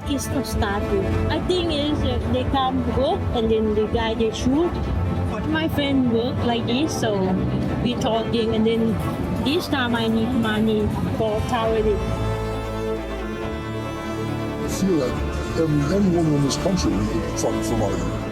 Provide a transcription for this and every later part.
It's not started. I think is they come work and then the guy they shoot. My friend work like this, so we talking and then this time I need money for traveling. I feel that every woman in this country is fighting for money.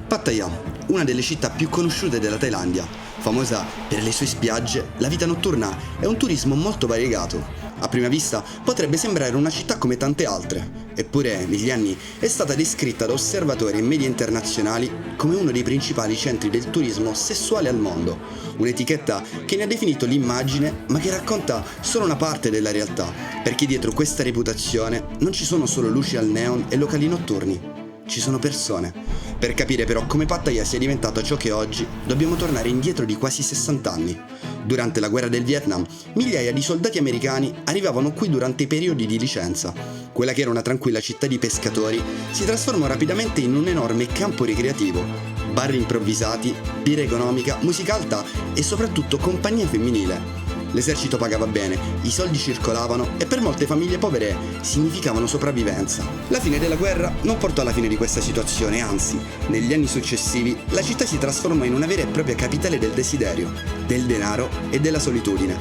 Pattaya, una delle città più conosciute della Thailandia, famosa per le sue spiagge, la vita notturna e un turismo molto variegato. A prima vista potrebbe sembrare una città come tante altre, eppure negli anni è stata descritta da osservatori e media internazionali come uno dei principali centri del turismo sessuale al mondo, un'etichetta che ne ha definito l'immagine ma che racconta solo una parte della realtà, perché dietro questa reputazione non ci sono solo luci al neon e locali notturni. Ci sono persone. Per capire però come Pattaya sia diventato ciò che è oggi, dobbiamo tornare indietro di quasi 60 anni. Durante la guerra del Vietnam, migliaia di soldati americani arrivavano qui durante i periodi di licenza. Quella che era una tranquilla città di pescatori si trasformò rapidamente in un enorme campo ricreativo. Bar improvvisati, birra economica, musica alta e soprattutto compagnia femminile. L'esercito pagava bene, i soldi circolavano e per molte famiglie povere significavano sopravvivenza. La fine della guerra non portò alla fine di questa situazione, anzi, negli anni successivi la città si trasformò in una vera e propria capitale del desiderio, del denaro e della solitudine.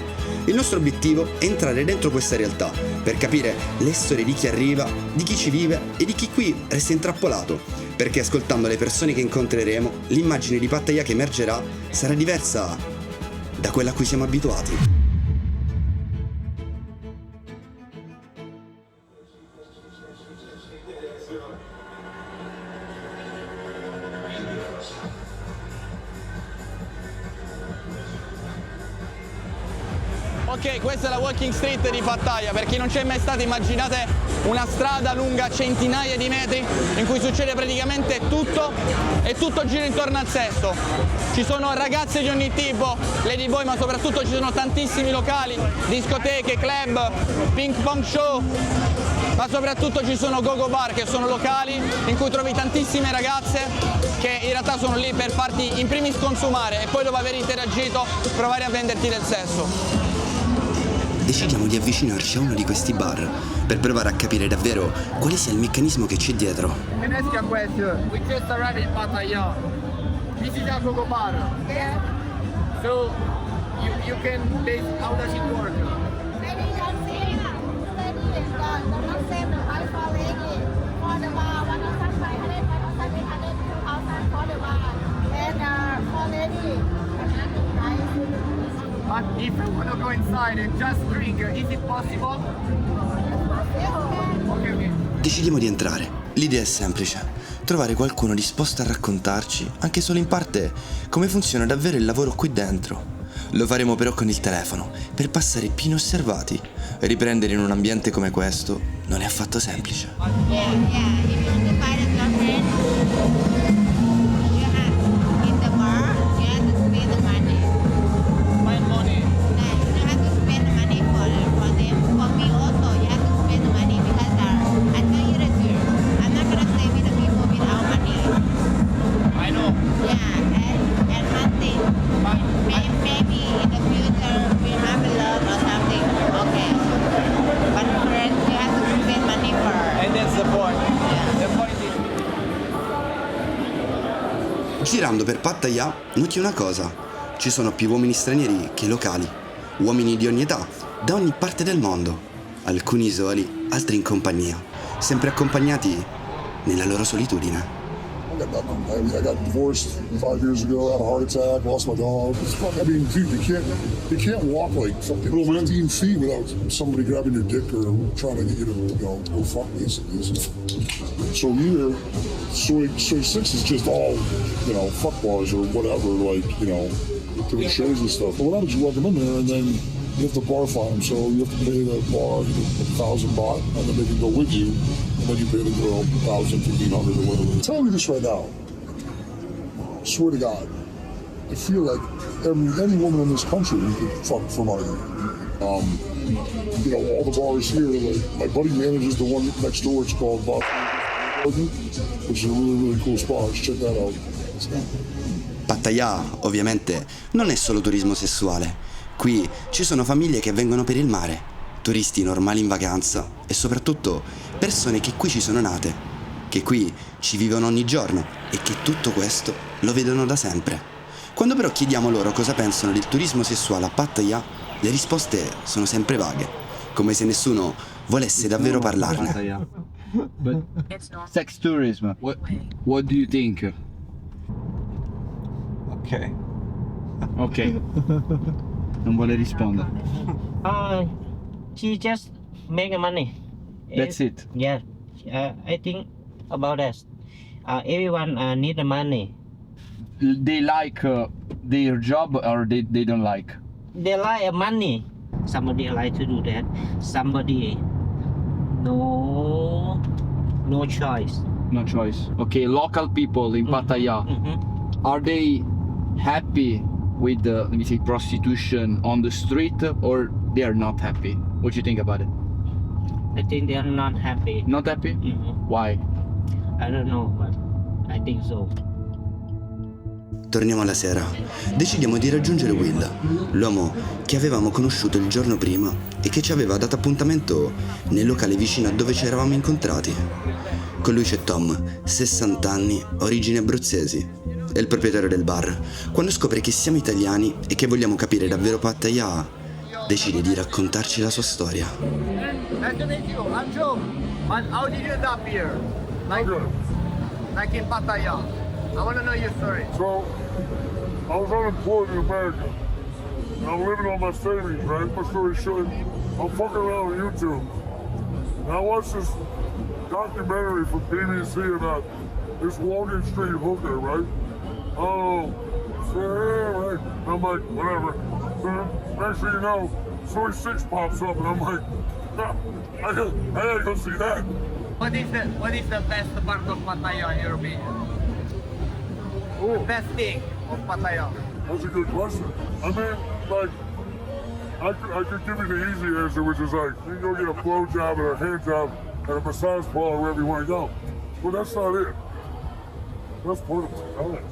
Il nostro obiettivo è entrare dentro questa realtà, per capire le storie di chi arriva, di chi ci vive e di chi qui resta intrappolato, perché ascoltando le persone che incontreremo, l'immagine di Pattaya che emergerà sarà diversa da quella a cui siamo abituati. Ok, questa è la walking street di Pattaya. Per chi non c'è mai stato, immaginate una strada lunga centinaia di metri in cui succede praticamente tutto e tutto gira intorno al sesso. Ci sono ragazze di ogni tipo, ladyboy, ma soprattutto ci sono tantissimi locali, discoteche, club, ping pong show, ma soprattutto ci sono go-go bar, che sono locali in cui trovi tantissime ragazze che in realtà sono lì per farti in primis consumare e poi dopo aver interagito provare a venderti del sesso. Decidiamo di avvicinarci a uno di questi bar per provare a capire davvero quale sia il meccanismo che c'è dietro. Can I ask you a question? We just arrived in Pattaya. This is a go-go bar. Yeah. So you can taste how does it work? Maybe you can see the not same price for lady. For the bar, 1,500, 1,800, 2,000 for the bar. And for lady, another price. But if you want to go inside and just drink, is it possible? Okay. Decidiamo di entrare. L'idea è semplice: trovare qualcuno disposto a raccontarci, anche solo in parte, come funziona davvero il lavoro qui dentro. Lo faremo però con il telefono, per passare più inosservati. Riprendere in un ambiente come questo non è affatto semplice. Yeah, if you want to buy the girlfriend, you have in the bar, you have to pay the money. Find money. You have to spend the money for them. For me also, you have to spend the money because I tell you the truth. I'm not gonna stay with the people without money. I know. Yeah, and one thing, maybe in the future we have a love or something. Okay, but first you have to spend money first. And that's the point. The point is... Girando per Pattaya noti una cosa: ci sono più uomini stranieri che locali, uomini di ogni età, da ogni parte del mondo, alcuni soli, altri in compagnia, sempre accompagnati nella loro solitudine. I got nothing. I mean, I got divorced 5 years ago, had a heart attack, lost my dog. It's fucking, I mean, dude, you can't walk like fucking 15 feet without somebody grabbing your dick or trying to get you to, go fuck me. So here, Soy 6 is just all, fuck bars or whatever, like, doing shows and stuff. But what happens, you welcome in there and then you have to bar fine them. So you have to pay the bar 1,000 baht, and then they can go with you, and then you pay the girl 1,000, 1,500 or whatever. I'm telling you this right now. Swear to God, I feel like any woman in this country could fuck for money. You know, all the bars here, like my buddy manages the one next door. It's called Bar, which is a really, really cool spot. Check that out. Pattaya, ovviamente, non è solo turismo sessuale. Qui ci sono famiglie che vengono per il mare, turisti normali in vacanza e soprattutto persone che qui ci sono nate, che qui ci vivono ogni giorno e che tutto questo lo vedono da sempre. Quando però chiediamo loro cosa pensano del turismo sessuale a Pattaya, le risposte sono sempre vaghe, come se nessuno volesse davvero parlarne. But sex tourism, what do you think? Okay. Ok. Non vuole rispondere. She just make money. That's it. Yeah, I think about that. Everyone need the money. They like their job or they don't like? They like money. Somebody like to do that. Somebody no choice. No choice. Okay, local people in Pattaya, are they happy with the, let me say, prostitution on the street, or they are not happy? What do you think about it? I think they are not happy. Not happy? Why? I don't know, but I think so. Torniamo alla sera. Decidiamo di raggiungere Will, l'uomo che avevamo conosciuto il giorno prima e che ci aveva dato appuntamento nel locale vicino a dove ci eravamo incontrati. Con lui c'è Tom, 60 anni, origini abruzzesi. È il proprietario del bar. Quando scopre che siamo italiani e che vogliamo capire davvero Pattaya, decide di raccontarci la sua storia. Nice to meet you. I'm Joe. But how did you end up here? Like in Pattaya. I want to know your story. So, I was unemployed in America. And I'm living on my savings, right? My story short, I'm fucking around on YouTube. And I watched this documentary from BBC about this Walking Street hooker, right? Oh, so yeah, right. And I'm like, whatever. So next thing you know, Soy 6 pops up, and I'm like, nah, I gotta go see that. What is the best part of Pattaya in your opinion? Oh, Best thing of Pattaya? that's a good question. I mean, like, I could give you the easy answer, which is like, you can go get a blow job and a hand job and a massage parlor wherever you want to go. Well, that's not it. That's part of it.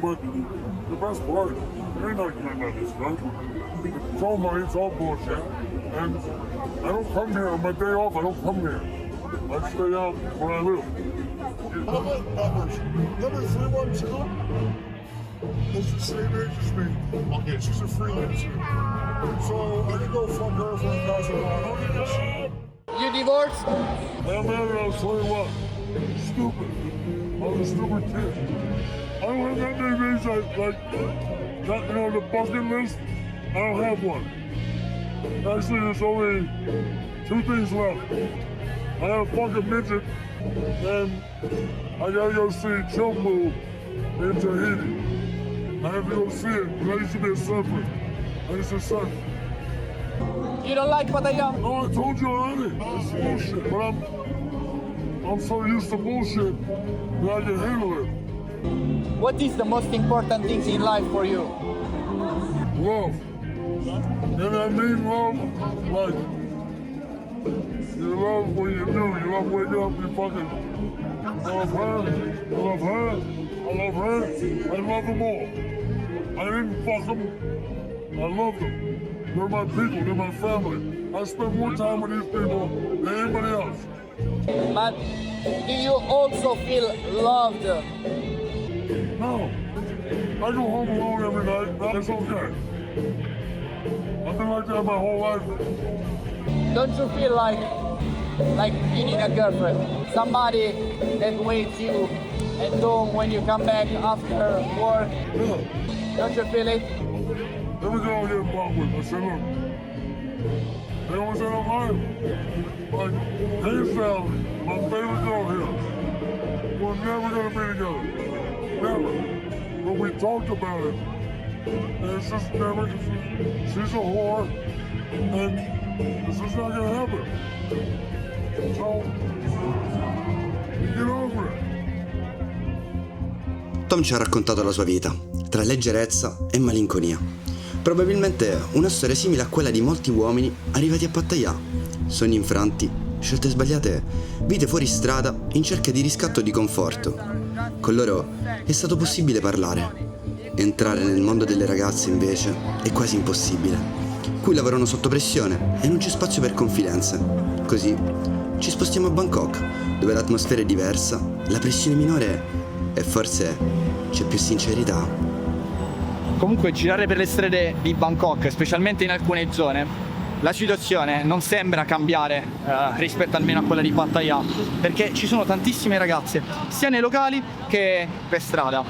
But the best part, there ain't nothing about this stuff. It's all money, it's all bullshit. And I don't come here on my day off, I don't come here. I stay out where I live. Number 312 is the same age as me. Okay, she's a freelancer. So I can go fuck her for $1,000. You divorced? I'm married, I was 21. Stupid. I was a stupid kid. I don't have that many things that, you know, the bucket list. I don't have one. Actually, there's only 2 things left. I have a fucking midget, and I gotta go see Chumbu in Tahiti. I have to go see it, because I used to be a surfer. I used to surf. You don't like Pattaya? No, I told you already. It's bullshit, but I'm so used to bullshit that I can handle it. What is the most important things in life for you? Love. And I mean love, like, you love what you do. You love waking up, you fucking, I love her, I love her, I love her, I love them all. I didn't fuck them, I love them. They're my people, they're my family. I spend more time with these people than anybody else. But do you also feel loved? No. I go home alone every night. That's okay. I've been like that my whole life. Don't you feel like you need a girlfriend? Somebody that waits you at home when you come back after work? Yeah. Don't you feel it? Every girl I get involved with, I say, look, they always say I'm lying. Like, hands down, my favorite girl here. We're never gonna be together. Never. But we talked about it. And it's just never, she's a whore. And it's just not gonna happen. So, get over it. Tom ci ha raccontato la sua vita, tra leggerezza e malinconia. Probabilmente una storia simile a quella di molti uomini arrivati a Pattaya. Sogni infranti, scelte sbagliate, vite fuori strada in cerca di riscatto e di conforto. Con loro è stato possibile parlare. Entrare nel mondo delle ragazze invece è quasi impossibile. Qui lavorano sotto pressione e non c'è spazio per confidenze. Così ci spostiamo a Bangkok, dove l'atmosfera è diversa, la pressione minore e forse c'è più sincerità. Comunque girare per le strade di Bangkok, specialmente in alcune zone, la situazione non sembra cambiare rispetto almeno a quella di Pattaya, perché ci sono tantissime ragazze, sia nei locali che per strada.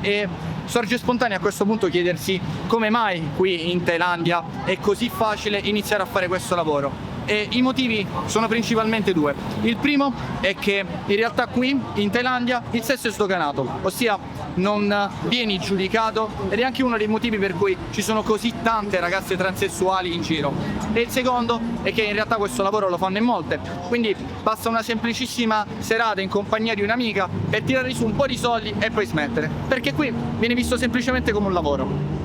E sorge spontaneo a questo punto chiedersi come mai qui in Thailandia è così facile iniziare a fare questo lavoro. E i motivi sono principalmente due. Il primo è che in realtà qui in Thailandia il sesso è sdoganato, ossia non vieni giudicato, ed è anche uno dei motivi per cui ci sono così tante ragazze transessuali in giro. E il secondo è che in realtà questo lavoro lo fanno in molte, quindi basta una semplicissima serata in compagnia di un'amica per tirare su un po' di soldi e poi smettere, perché qui viene visto semplicemente come un lavoro.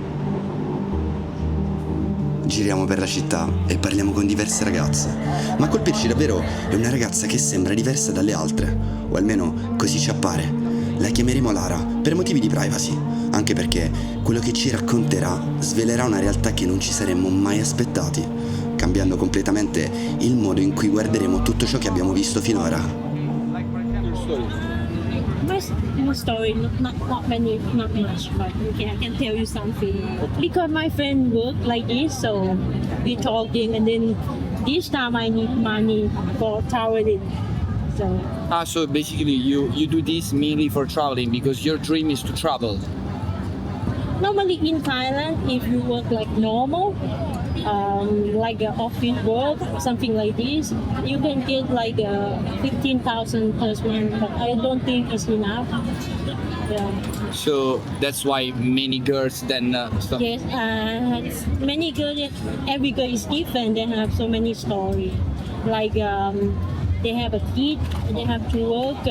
Giriamo per la città e parliamo con diverse ragazze, ma a colpirci davvero è una ragazza che sembra diversa dalle altre, o almeno così ci appare. La chiameremo Lara per motivi di privacy, anche perché quello che ci racconterà svelerà una realtà che non ci saremmo mai aspettati, cambiando completamente il modo in cui guarderemo tutto ciò che abbiamo visto finora. My story, not much, but okay, I can tell you something. Because my friend work like this, so we talking, and then this time I need money for traveling. So basically you do this mainly for traveling because your dream is to travel. Normally in Thailand, if you work like normal, like an office work, something like this, you can get like 15,000 per month, but I don't think it's enough. Yeah. So that's why many girls then stop. Yes, many girls, every girl is different. They have so many stories. Like they have a kid, they have to work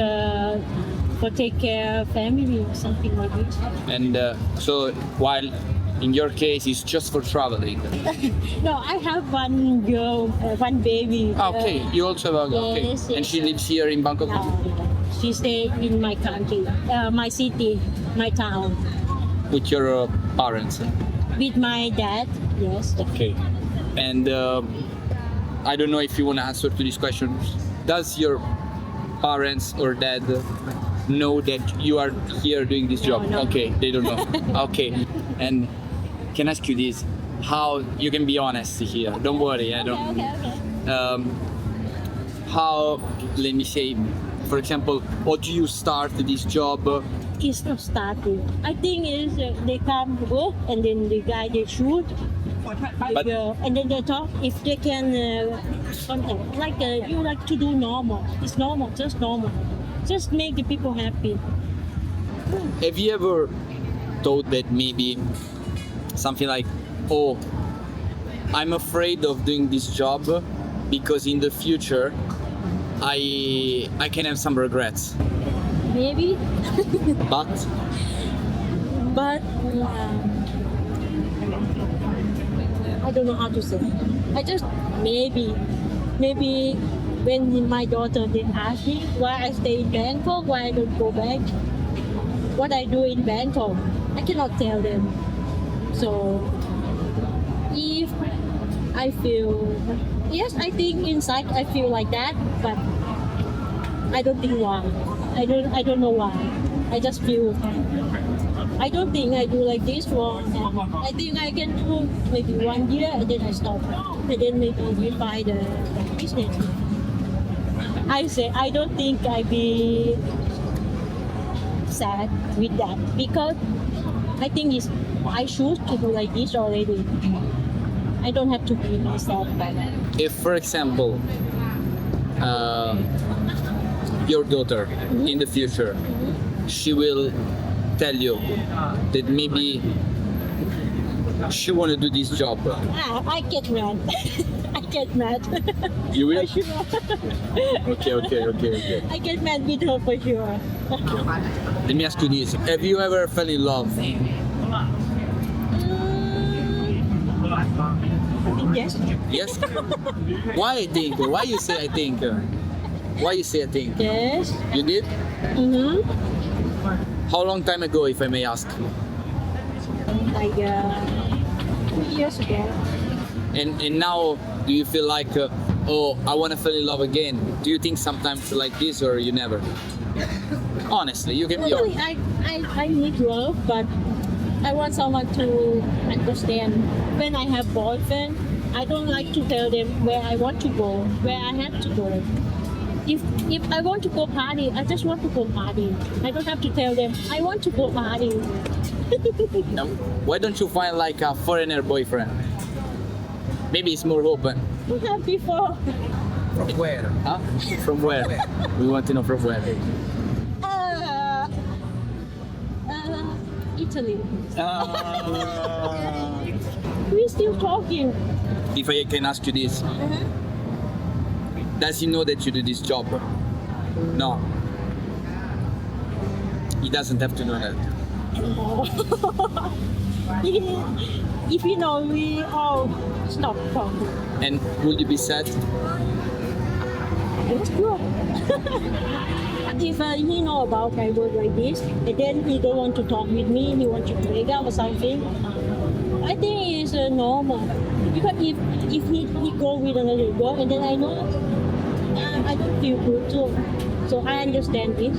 for take care of family, something like this. And so while in your case it's just for traveling. No, I have one girl, one baby. Okay, you also have a okay. Yes, And she lives here in Bangkok. She stays in my country, my city, my town. With your parents. With my dad, yes. Okay. And I don't know if you want to answer to this question. Does your parents or dad know that you are here doing this job? No. Okay, they don't know. Okay. And can I ask you this? How you can be honest here? Don't worry, I don't. Okay. How, let me say, for example, how do you start this job? It's not starting. I think is they come to work and then the guy they shoot. But- And then they talk if they can like you like to do normal. It's normal, just normal. Just make the people happy. Have you ever thought that maybe something like, oh, I'm afraid of doing this job because in the future I can have some regrets. Maybe, But but I don't know how to say. I just maybe when my daughter they ask me why I stay in Bangkok, why I don't go back, what I do in Bangkok, I cannot tell them. So if I feel, yes, I think inside I feel like that, but I don't think why. I don't know why. I just feel. I don't think I do like this for. I think I can do maybe 1 year and then I stop, and then maybe we buy the business. I say I don't think I be sad with that because I think it's I choose to do like this already. I don't have to be sad by that. if, for example, your daughter in the future, she will tell you that maybe she want to do this job? I get mad. I get mad. You will? For sure. Okay. I get mad with her for sure. Let me ask you this. Have you ever fell in love? Yes. Yes? Why I think? Why you say I think? Why you say I think? Yes. You did? Mm-hmm. How long time ago, if I may ask? Like 3 years ago. And now, do you feel like, oh, I want to fall in love again? Do you think sometimes like this, or you never? Honestly, you can be Really, honest. I need love, but I want someone to understand. When I have boyfriend, I don't like to tell them where I want to go, where I have to go. If I want to go party, I just want to go party. I don't have to tell them I want to go party. No. Why don't you find like a foreigner boyfriend? Maybe it's more open. We have before. From where? Huh? From where? We want to know from where. Italy. We're still talking. If I can ask you this, does he know that you do this job? No. He doesn't have to know that. If you know, we all stop talking. And will you be sad? It's good. If he know about my work like this, and then he don't want to talk with me, he want to break up or something, I think it's normal. Because if he go with another girl, and then I know, I don't feel good too. So I understand this.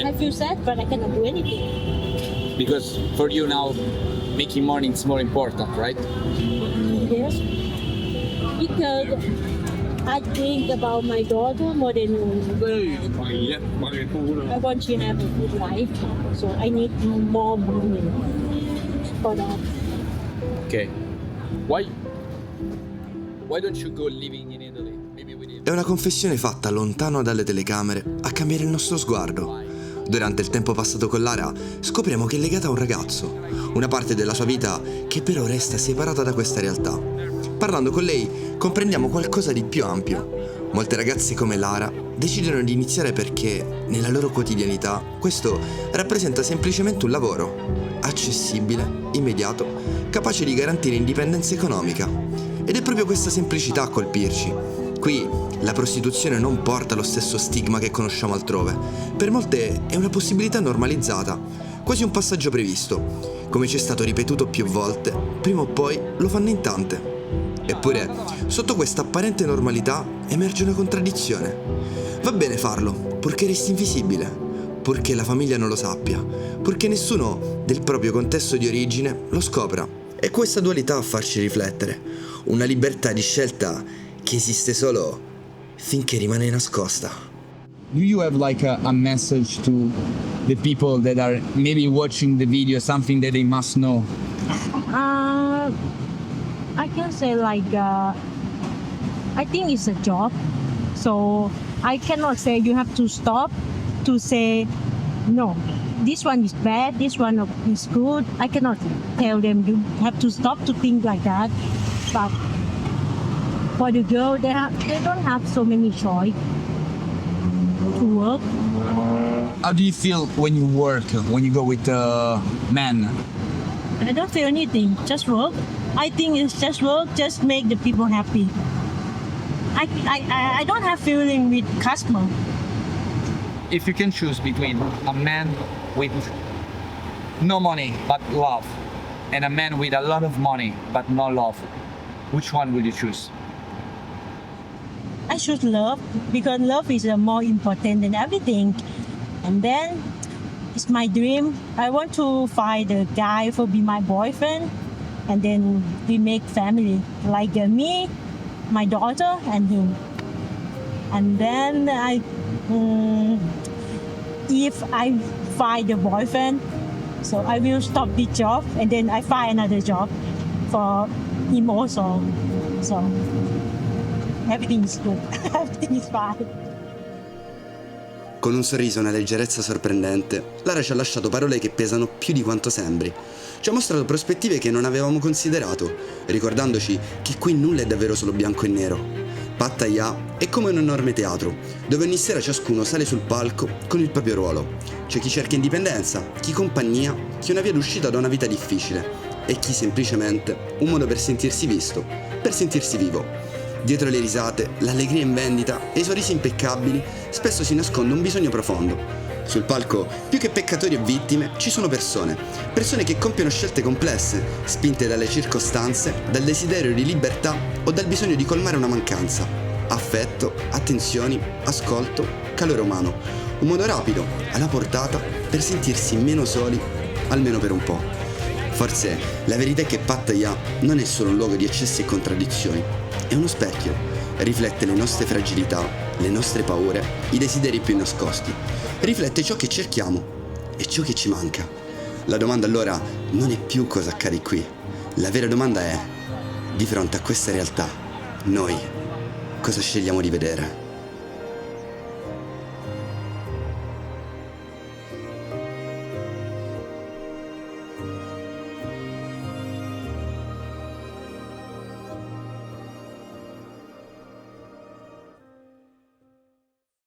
I feel sad, but I cannot do anything. Because for you now, making money is more important, right? Yes. Because I think about my daughter more than I want she have a good life. So I need more money for that. Okay. Why don't you go living in Italy? Maybe we did. È una confessione fatta lontano dalle telecamere a cambiare il nostro sguardo. Durante il tempo passato con Lara scopriamo che è legata a un ragazzo, una parte della sua vita che però resta separata da questa realtà. Parlando con lei comprendiamo qualcosa di più ampio. Molte ragazze come Lara decidono di iniziare perché, nella loro quotidianità, questo rappresenta semplicemente un lavoro, accessibile, immediato, capace di garantire indipendenza economica. Ed è proprio questa semplicità a colpirci. Qui la prostituzione non porta lo stesso stigma che conosciamo altrove. Per molte è una possibilità normalizzata, quasi un passaggio previsto. Come ci è stato ripetuto più volte, prima o poi lo fanno in tante. Eppure, sotto questa apparente normalità emerge una contraddizione. Va bene farlo, purché resti invisibile, purché la famiglia non lo sappia, purché nessuno del proprio contesto di origine lo scopra. È questa dualità a farci riflettere, una libertà di scelta che esiste solo finché rimane nascosta. Do you have like a message to the people that are maybe watching the video, something that they must know? I can say like I think it's a job, so I cannot say you have to stop to say no. This one is bad. This one is good. I cannot tell them you have to stop to think like that. But for the girl, they don't have so many choice to work. How do you feel when you work, when you go with men? I don't feel anything. Just work. I think it's just work. Just make the people happy. I don't have feeling with customer. If you can choose between a man with no money but love and a man with a lot of money but no love, which one will you choose? I choose love because love is more important than everything. And then it's my dream. I want to find a guy for be my boyfriend, and then we make family like me, my daughter, and him. And then if I find a boyfriend, so I will stop this job and then I find another job for him also. So everything is good. Everything is fine. Con un sorriso e una leggerezza sorprendente, Lara ci ha lasciato parole che pesano più di quanto sembri. Ci ha mostrato prospettive che non avevamo considerato, ricordandoci che qui nulla è davvero solo bianco e nero. Pattaya è come un enorme teatro, dove ogni sera ciascuno sale sul palco con il proprio ruolo. C'è chi cerca indipendenza, chi compagnia, chi una via d'uscita da una vita difficile e chi semplicemente un modo per sentirsi visto, per sentirsi vivo. Dietro le risate, l'allegria in vendita e i sorrisi impeccabili spesso si nasconde un bisogno profondo. Sul palco, più che peccatori e vittime, ci sono persone che compiono scelte complesse, spinte dalle circostanze, dal desiderio di libertà o dal bisogno di colmare una mancanza. Affetto, attenzioni, ascolto, calore umano. Un modo rapido, alla portata, per sentirsi meno soli, almeno per un po'. Forse la verità è che Pattaya non è solo un luogo di eccessi e contraddizioni, è uno specchio, riflette le nostre fragilità, le nostre paure, i desideri più nascosti, riflette ciò che cerchiamo e ciò che ci manca. La domanda allora non è più cosa accade qui, la vera domanda è, di fronte a questa realtà, noi cosa scegliamo di vedere?